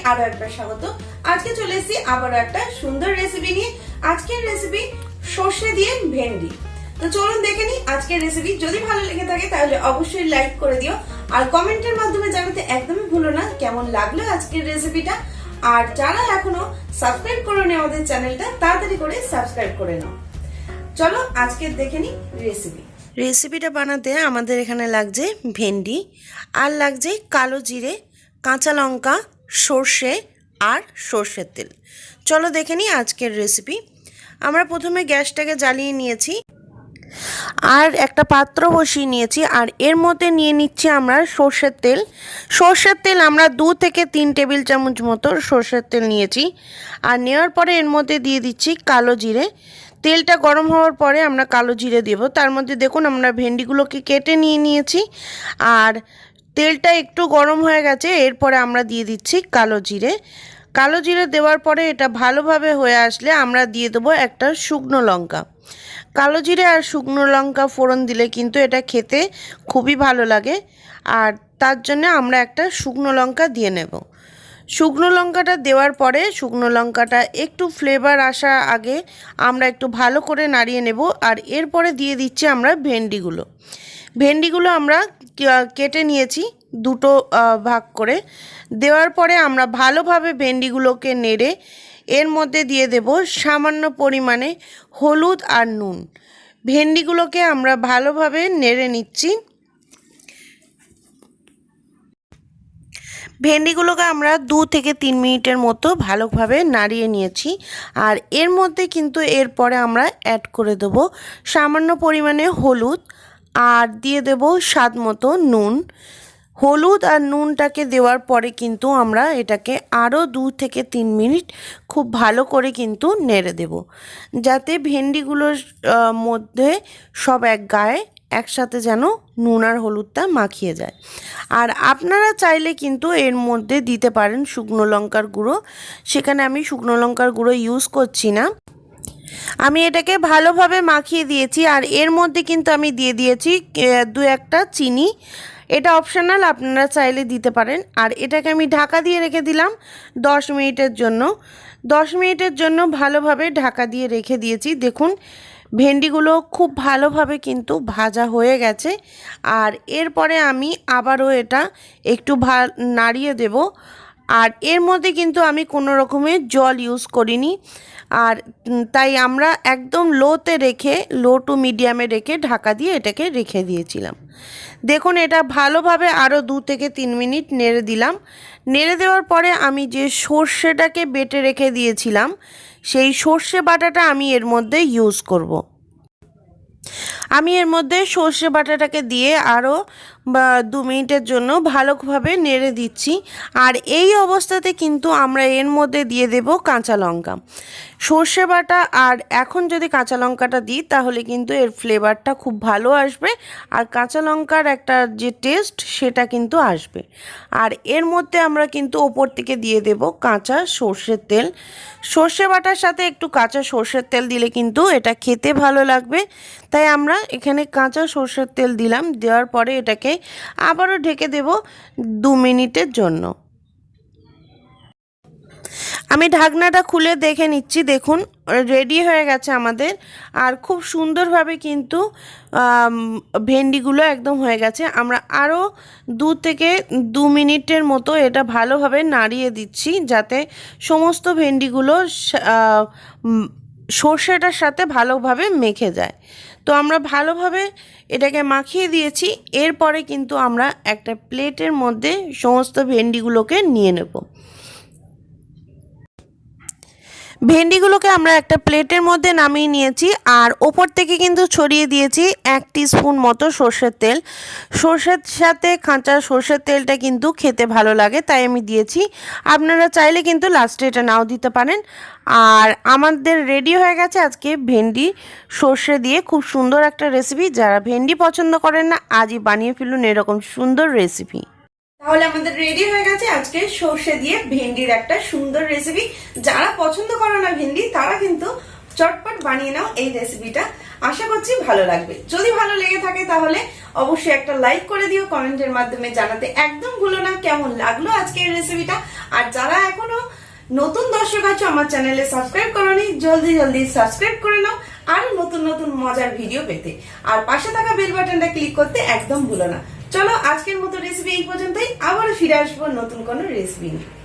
আরো একবার স্বাগত। আজকে চলে এসেছি আবারো একটা সুন্দর রেসিপি নিয়ে। আজকের রেসিপি সর্ষে দিয়ে ভেন্ডি। তো চলুন দেখে নিই আজকের রেসিপি। যদি ভালো লেগে থাকে তাহলে অবশ্যই লাইক করে দিও, আর কমেন্টের মাধ্যমে জানাতে একদমই ভুলো না কেমন লাগলো আজকের রেসিপিটা। আর যারা এখনো সাবস্ক্রাইব করোনি আমাদের চ্যানেলটা, তাড়াতাড়ি করে সাবস্ক্রাইব করে নাও। চলো আজকে দেখে নিই রেসিপি। রেসিপিটা বানাতে আমাদের এখানে লাগছে ভেন্ডি, আর লাগছে কালো জিরে, কাঁচা লঙ্কা, সর্ষে আর সর্ষের তেল। চলো দেখে নিই আজকের রেসিপি। আমরা প্রথমে গ্যাসটাকে জ্বালিয়ে নিয়েছি আর একটা পাত্র বসিয়ে নিয়েছি, আর এর মধ্যে নিয়ে নিচ্ছি আমরা সর্ষের তেল। সর্ষের তেল আমরা 2 থেকে 3 টেবিল চামচ মতো সর্ষের তেল নিয়েছি। আর নেওয়ার পরে এর মধ্যে দিয়ে দিচ্ছি কালো জিরে। তেলটা গরম হওয়ার পরে আমরা কালো জিরে দেব। তার মধ্যে দেখুন আমরা ভেন্ডিগুলোকে কেটে নিয়ে নিয়েছি, আর তেলটা একটু গরম হয়ে গেছে। এরপরে আমরা দিয়ে দিচ্ছি কালো জিরে। কালো জিরে দেওয়ার পরে এটা ভালোভাবে হয়ে আসলে আমরা দিয়ে দেবো একটা শুকনো লঙ্কা। কালো জিরে আর শুকনো লঙ্কা ফোড়ন দিলে কিন্তু এটা খেতে খুবই ভালো লাগে, আর তার জন্য আমরা একটা শুকনো লঙ্কা দিয়ে নেব। শুকনো লঙ্কাটা দেওয়ার পরে শুকনো লঙ্কাটা একটু ফ্লেভার আসা আগে আমরা একটু ভালো করে নাড়িয়ে নেব। আর এরপরে দিয়ে দিচ্ছি আমরা ভেন্ডিগুলো আমরা কেটে নিয়েছি 2টো ভাগ করে। দেওয়ার পরে আমরা ভালোভাবে ভেন্ডিগুলোকে নেড়ে এর মধ্যে দিয়ে দেব সামান্য পরিমাণে হলুদ আর নুন। ভেন্ডিগুলোকে আমরা ভালোভাবে নেড়ে নিচ্ছি। ভেন্ডিগুলোকে আমরা 2 থেকে 3 মিনিটের মতো ভালোভাবে নাড়িয়ে নিয়েছি। আর এর মধ্যে কিন্তু এরপরে আমরা অ্যাড করে দেব সামান্য পরিমাণে হলুদ, আর দিয়ে দেব স্বাদ মতো নুন। হলুদ আর নুনটাকে দেওয়ার পরে কিন্তু আমরা এটাকে আরও 2 থেকে 3 মিনিট খুব ভালো করে কিন্তু নেড়ে দেব, যাতে ভেন্ডিগুলোর মধ্যে সব এক গায়ে একসাথে যেন নুন আর হলুদটা মাখিয়ে যায়। আর আপনারা চাইলে কিন্তু এর মধ্যে দিতে পারেন শুকনো লঙ্কার গুঁড়ো। সেখানে আমি শুকনো লঙ্কার গুঁড়ো ইউজ করছি না। আমি এটাকে ভালোভাবে মাখিয়ে দিয়েছি, আর এর মধ্যে কিন্তু আমি দিয়ে দিয়েছি 2-1টা চিনি। এটা অপশনাল, আপনারা চাইলে দিতে পারেন। আর এটাকে আমি ঢাকা দিয়ে রেখে দিলাম 10 মিনিটের জন্য। 10 মিনিটের জন্য ভালোভাবে ঢাকা দিয়ে রেখে দিয়েছি। দেখুন ভেন্ডিগুলো খুব ভালোভাবে কিন্তু ভাজা হয়ে গেছে। আর এরপরে আমি আবারও এটা একটু নাড়িয়ে দেব। আর এর মধ্যে কিন্তু আমি কোনো রকমের জল ইউজ করিনি, আর তাই আমরা একদম লো টু মিডিয়ামে রেখে ঢাকা দিয়ে এটাকে রেখে দিয়েছিলাম। দেখুন এটা ভালোভাবে আরও 2 থেকে 3 মিনিট নেড়ে দিলাম। নেড়ে দেওয়ার পরে আমি যে সর্ষেটাকে বেটে রেখে দিয়েছিলাম, সেই সর্ষে বাটাটা আমি এর মধ্যে ইউজ করব। আমি এর মধ্যে সর্ষে বাটাটাকে দিয়ে আরও 2 মিনিটের জন্য ভালোভাবে নেড়ে দিচ্ছি। আর এই অবস্থাতে কিন্তু আমরা এর মধ্যে দিয়ে দেব কাঁচা লঙ্কা। সর্ষে বাটা আর এখন যদি কাঁচা লঙ্কাটা দিই তাহলে কিন্তু এর ফ্লেভারটা খুব ভালো আসবে, আর কাঁচা লঙ্কার একটা যে টেস্ট সেটা কিন্তু আসবে। আর এর মধ্যে আমরা কিন্তু ওপর থেকে দিয়ে দেব কাঁচা সর্ষের তেল। সর্ষে বাটার সাথে একটু কাঁচা সর্ষের তেল দিলে কিন্তু এটা খেতে ভালো লাগবে, তাই আমরা এখানে কাঁচা সর্ষের তেল দিলাম। দেওয়ার পরে এটাকে আবারও ঢেকে দেব 2 মিনিটের জন্য। আমি ঢাকনাটা খুলে দেখে নিচ্ছি। দেখুন রেডি হয়ে গেছে আমাদের, আর খুব সুন্দরভাবে কিন্তু ভেন্ডিগুলো একদম হয়ে গেছে। আমরা আরও 2 থেকে 2 মিনিটের মতো এটা ভালোভাবে নাড়িয়ে দিচ্ছি, যাতে সমস্ত ভেন্ডিগুলো সর্ষেটার সাথে ভালোভাবে মেখে যায়। তো আমরা ভালোভাবে এটাকে মাখিয়ে দিয়েছি। এরপরে কিন্তু আমরা একটা প্লেটের মধ্যে সমস্ত ভেন্ডিগুলোকে নিয়ে নেব। ভেন্ডিগুলোকে আমরা একটা প্লেটের মধ্যে নামিয়ে নিয়েছি, আর ওপর থেকে কিন্তু ছড়িয়ে দিয়েছি 1 টিস্পুন মতো সর্ষের তেল। সর্ষের সাথে কাঁচা সর্ষের তেলটা কিন্তু খেতে ভালো লাগে, তাই আমি দিয়েছি। আপনারা চাইলে কিন্তু লাস্টে এটা নাও দিতে পারেন। আর আমাদের রেডি হয়ে গেছে আজকে ভেন্ডি সর্ষে দিয়ে খুব সুন্দর একটা রেসিপি। যারা ভেন্ডি পছন্দ করেন না, আজই বানিয়ে ফেলুন এরকম সুন্দর রেসিপি। তাহলে আমাদের রেডি হয়ে গেছে আজকে সর্ষে দিয়ে ভেন্ডির একটা সুন্দর রেসিপি। যারা পছন্দ করে না ভেন্ডি, তারা কিন্তু চটপট বানিয়ে নাও এই রেসিপিটা। আশা করছি ভালো লাগবে। যদি ভালো লেগে থাকে তাহলে অবশ্যই একটা লাইক করে দিও, কমেন্টের মাধ্যমে জানাতে একদম ভুলো না কেমন লাগলো আজকের রেসিপিটা। আর যারা এখনো নতুন দর্শক আছো আমার চ্যানেলে সাবস্ক্রাইব করোনি, জলদি জলদি সাবস্ক্রাইব করে নাও আরো নতুন নতুন মজার ভিডিও পেতে। আর পাশে থাকা বেল বাটনটা ক্লিক করতে একদম ভুলো না। চলো আজকের মতো রেসিপি এই পর্যন্তই, আবার ফিরে আসবো নতুন কোনো রেসিপি নিয়ে।